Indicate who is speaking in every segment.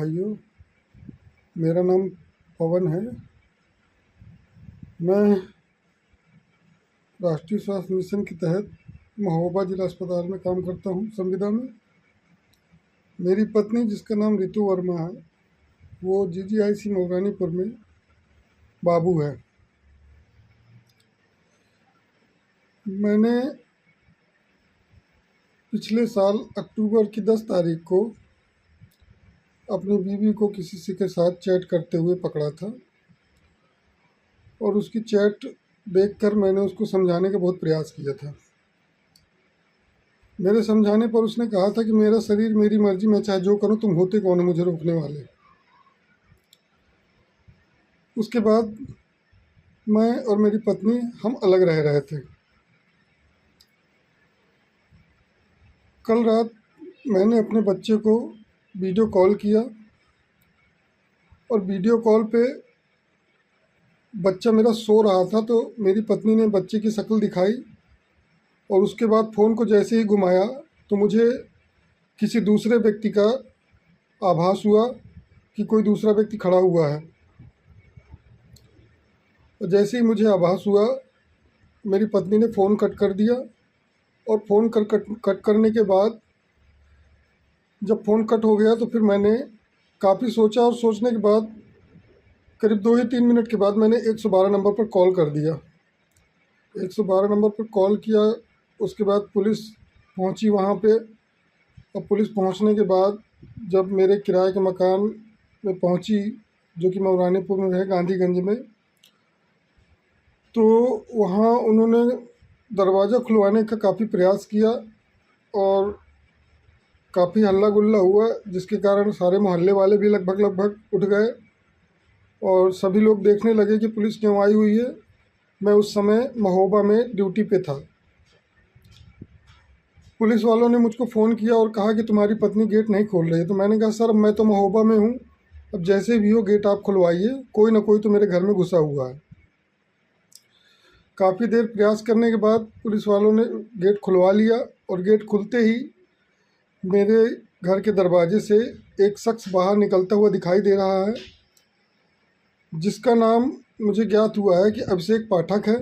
Speaker 1: भाइयों, मेरा नाम पवन है। मैं राष्ट्रीय स्वास्थ्य मिशन के तहत महोबा जिला अस्पताल में काम करता हूँ, संविदा में। मेरी पत्नी, जिसका नाम रितु वर्मा है, वो जीजीआईसी मऊरानीपुर में बाबू है। मैंने पिछले साल अक्टूबर की 10 तारीख को अपनी बीवी को किसी के साथ चैट करते हुए पकड़ा था और उसकी चैट देखकर मैंने उसको समझाने का बहुत प्रयास किया था। मेरे समझाने पर उसने कहा था कि मेरा शरीर मेरी मर्जी, मैं चाहे जो करूं, तुम होते कौन हो मुझे रोकने वाले। उसके बाद मैं और मेरी पत्नी हम अलग रह रहे थे। कल रात मैंने अपने बच्चे को वीडियो कॉल किया और वीडियो कॉल पे बच्चा मेरा सो रहा था, तो मेरी पत्नी ने बच्चे की शक्ल दिखाई और उसके बाद फ़ोन को जैसे ही घुमाया तो मुझे किसी दूसरे व्यक्ति का आभास हुआ कि कोई दूसरा व्यक्ति खड़ा हुआ है। और जैसे ही मुझे आभास हुआ, मेरी पत्नी ने फ़ोन कट कर दिया और फ़ोन कट करने के बाद जब फ़ोन कट हो गया तो फिर मैंने काफ़ी सोचा और सोचने के बाद करीब 2 ही 3 मिनट के बाद मैंने 112 नंबर पर कॉल कर दिया। 112 नंबर पर कॉल किया। उसके बाद पुलिस पहुंची वहां पे। और पुलिस पहुंचने के बाद जब मेरे किराए के मकान में पहुंची, जो कि मऊरानीपुर में है, गांधीगंज में, तो वहां उन्होंने दरवाज़ा खुलवाने का काफ़ी प्रयास किया और काफ़ी हल्ला गुल्ला हुआ, जिसके कारण सारे मोहल्ले वाले भी लगभग उठ गए और सभी लोग देखने लगे कि पुलिस क्यों आई हुई है। मैं उस समय महोबा में ड्यूटी पे था। पुलिस वालों ने मुझको फ़ोन किया और कहा कि तुम्हारी पत्नी गेट नहीं खोल रही है। तो मैंने कहा, सर मैं तो महोबा में हूँ, अब जैसे भी हो गेट आप खुलवाइए, कोई ना कोई तो मेरे घर में घुसा हुआ है। काफ़ी देर प्रयास करने के बाद पुलिस वालों ने गेट खुलवा लिया और गेट खुलते ही मेरे घर के दरवाजे से एक शख्स बाहर निकलता हुआ दिखाई दे रहा है, जिसका नाम मुझे ज्ञात हुआ है कि अभिषेक पाठक है।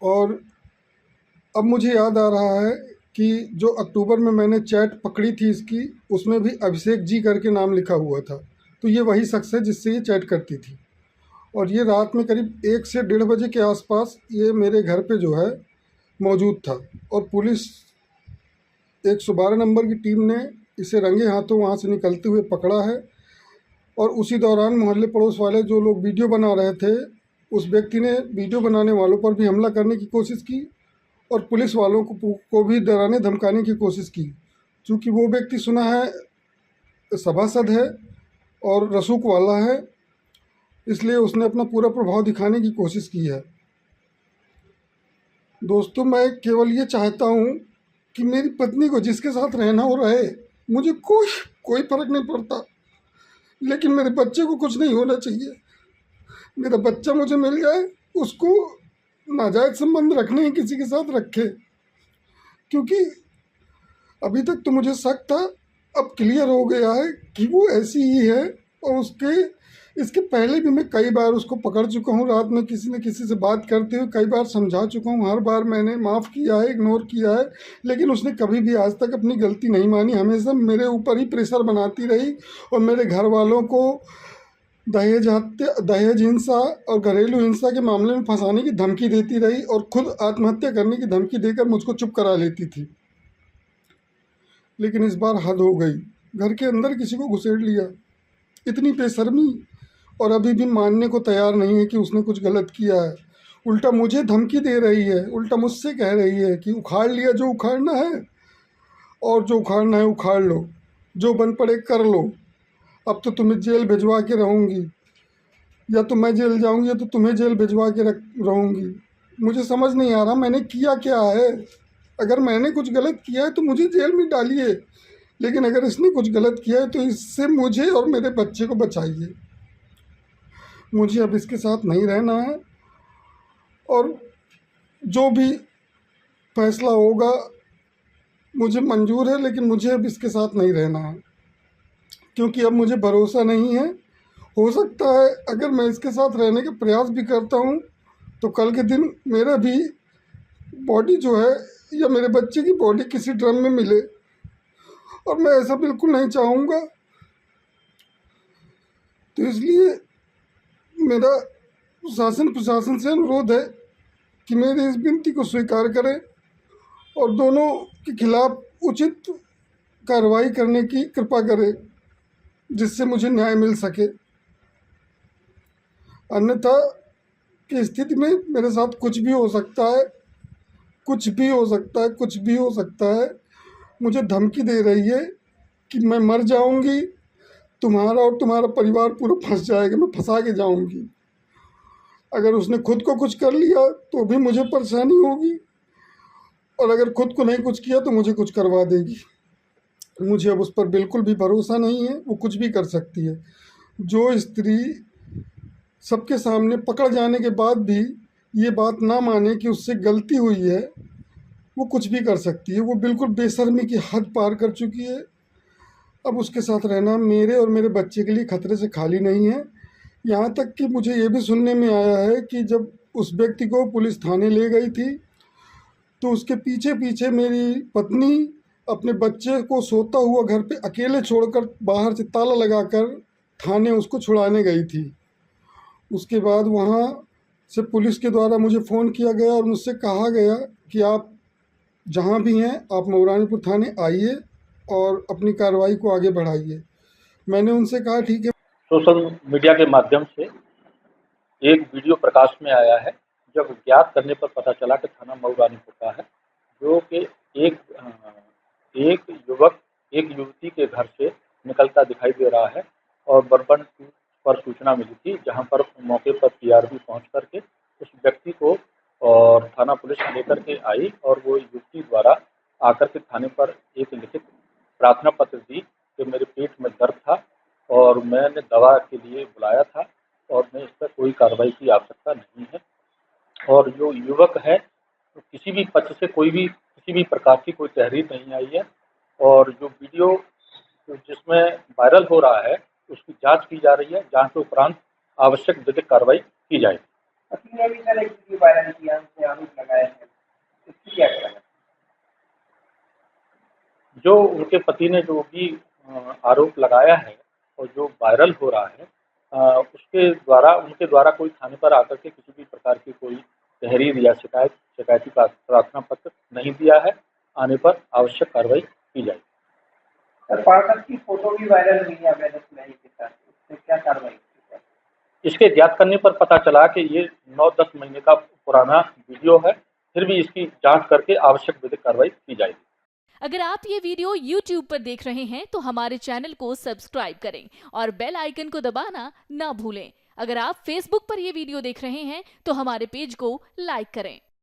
Speaker 1: और अब मुझे याद आ रहा है कि जो अक्टूबर में मैंने चैट पकड़ी थी इसकी, उसमें भी अभिषेक जी करके नाम लिखा हुआ था। तो ये वही शख्स है जिससे ये चैट करती थी। और ये रात में करीब 1 से 1:30 बजे के आसपास ये मेरे घर पे जो है मौजूद था। और पुलिस 112 नंबर की टीम ने इसे रंगे हाथों वहाँ से निकलते हुए पकड़ा है। और उसी दौरान मोहल्ले पड़ोस वाले जो लोग वीडियो बना रहे थे, उस व्यक्ति ने वीडियो बनाने वालों पर भी हमला करने की कोशिश की और पुलिस वालों को भी डराने धमकाने की कोशिश की। चूँकि वो व्यक्ति सुना है सभासद है और रसूख वाला है, इसलिए उसने अपना पूरा प्रभाव दिखाने की कोशिश की है। दोस्तों, मैं केवल ये चाहता हूँ कि मेरी पत्नी को जिसके साथ रहना हो रहे, मुझे कोई फ़र्क नहीं पड़ता, लेकिन मेरे बच्चे को कुछ नहीं होना चाहिए। मेरा बच्चा मुझे मिल जाए, उसको नाजायज़ संबंध रखने ही किसी के साथ रखे, क्योंकि अभी तक तो मुझे शक था, अब क्लियर हो गया है कि वो ऐसी ही है। और इसके पहले भी मैं कई बार उसको पकड़ चुका हूँ, रात में किसी न किसी से बात करते हुए कई बार समझा चुका हूँ। हर बार मैंने माफ़ किया है, इग्नोर किया है, लेकिन उसने कभी भी आज तक अपनी गलती नहीं मानी। हमेशा मेरे ऊपर ही प्रेशर बनाती रही और मेरे घर वालों को दहेज हत्या, दहेज हिंसा और घरेलू हिंसा के मामले में फंसाने की धमकी देती रही और खुद आत्महत्या करने की धमकी देकर मुझको चुप करा लेती थी। लेकिन इस बार हद हो गई, घर के अंदर किसी को घुसेड़ लिया। इतनी बेशर्मी, और अभी भी मानने को तैयार नहीं है कि उसने कुछ गलत किया है। उल्टा मुझे धमकी दे रही है, उल्टा मुझसे कह रही है कि उखाड़ लिया जो उखाड़ना है, और जो उखाड़ना है उखाड़ लो, जो बन पड़े कर लो। अब तो तुम्हें जेल भिजवा के रहूँगी, या तो मैं जेल जाऊँगी या तो तुम्हें जेल भिजवा के रहूँगी। मुझे समझ नहीं आ रहा मैंने किया क्या है। अगर मैंने कुछ गलत किया है तो मुझे जेल में डालिए, लेकिन अगर इसने कुछ गलत किया है तो इससे मुझे और मेरे बच्चे को बचाइए। मुझे अब इसके साथ नहीं रहना है, और जो भी फैसला होगा मुझे मंजूर है, लेकिन मुझे अब इसके साथ नहीं रहना है। क्योंकि अब मुझे भरोसा नहीं है। हो सकता है अगर मैं इसके साथ रहने का प्रयास भी करता हूँ तो कल के दिन मेरा भी बॉडी जो है या मेरे बच्चे की बॉडी किसी ड्रम में मिले, और मैं ऐसा बिल्कुल नहीं चाहूँगा। तो इसलिए मेरा शासन प्रशासन से अनुरोध है कि मेरी इस विनती को स्वीकार करें और दोनों के खिलाफ उचित कार्रवाई करने की कृपा करें, जिससे मुझे न्याय मिल सके। अन्यथा की स्थिति में मेरे साथ कुछ भी हो सकता है, कुछ भी हो सकता है, कुछ भी हो सकता है। मुझे धमकी दे रही है कि मैं मर जाऊंगी, तुम्हारा और तुम्हारा परिवार पूरा फंस जाएगा, मैं फंसा के जाऊंगी। अगर उसने खुद को कुछ कर लिया तो भी मुझे परेशानी होगी, और अगर खुद को नहीं कुछ किया तो मुझे कुछ करवा देगी। मुझे अब उस पर बिल्कुल भी भरोसा नहीं है, वो कुछ भी कर सकती है। जो स्त्री सबके सामने पकड़ जाने के बाद भी ये बात ना माने कि उससे गलती हुई है, वो कुछ भी कर सकती है। वो बिल्कुल बेशर्मी की हद पार कर चुकी है। अब उसके साथ रहना मेरे और मेरे बच्चे के लिए खतरे से खाली नहीं है। यहाँ तक कि मुझे ये भी सुनने में आया है कि जब उस व्यक्ति को पुलिस थाने ले गई थी तो उसके पीछे पीछे मेरी पत्नी अपने बच्चे को सोता हुआ घर पे अकेले छोड़कर बाहर से ताला लगाकर थाने उसको छुड़ाने गई थी। उसके बाद वहाँ से पुलिस के द्वारा मुझे फ़ोन किया गया और मुझसे कहा गया कि आप जहाँ भी हैं आप मऊरानीपुर थाने आइए और अपनी कार्रवाई को आगे बढ़ाइए। मैंने उनसे कहा ठीक है।
Speaker 2: सोशल मीडिया के माध्यम से एक वीडियो प्रकाश में आया है, जब ज्ञात करने पर पता चला कि थाना मऊरानीपुर का है, जो कि एक युवक एक युवती के घर से निकलता दिखाई दे रहा है और बरबन पर सूचना मिली थी, जहां पर मौके पर पीआरबी पहुंच करके उस व्यक्ति को और थाना पुलिस लेकर के आई और वो युवती द्वारा आकर के थाने पर एक लिखित प्रार्थना पत्र दी कि मेरे पेट में दर्द था और मैंने दवा के लिए बुलाया था और मैं इस पर कोई कार्रवाई की आवश्यकता नहीं है। और जो युवक है तो किसी भी पक्ष से किसी भी प्रकार की कोई तहरीर नहीं आई है, और जो वीडियो जिसमें वायरल हो रहा है उसकी जांच की जा रही है। जांच के उपरांत आवश्यक विधिक कार्रवाई की जाएगी।
Speaker 3: पति ने भी सर एक वीडियो वायरल किया, उसने आरोप लगाया है, इसकी क्या करें?
Speaker 2: जो उनके पति ने जो भी आरोप लगाया है और जो वायरल हो रहा है, उनके द्वारा कोई थाने पर आकर के किसी भी प्रकार की कोई तहरीर या शिकायती प्रार्थना पत्र नहीं दिया है। आने पर आवश्यक कार्रवाई की जाएगी।
Speaker 3: सर पार्षद की फोटो भी वायरल हुई है अवैध सुनाई के साथ, उससे क्या कार्रवाई की जाए?
Speaker 2: इसके ज्ञात करने पर पता चला कि ये 9-10 महीने का पुराना वीडियो है, फिर भी इसकी जांच करके आवश्यक विधिक कार्रवाई की जाएगी।
Speaker 4: अगर आप ये वीडियो YouTube पर देख रहे हैं तो हमारे चैनल को सब्सक्राइब करें और बेल आइकन को दबाना ना भूलें। अगर आप Facebook पर ये वीडियो देख रहे हैं तो हमारे पेज को लाइक करें।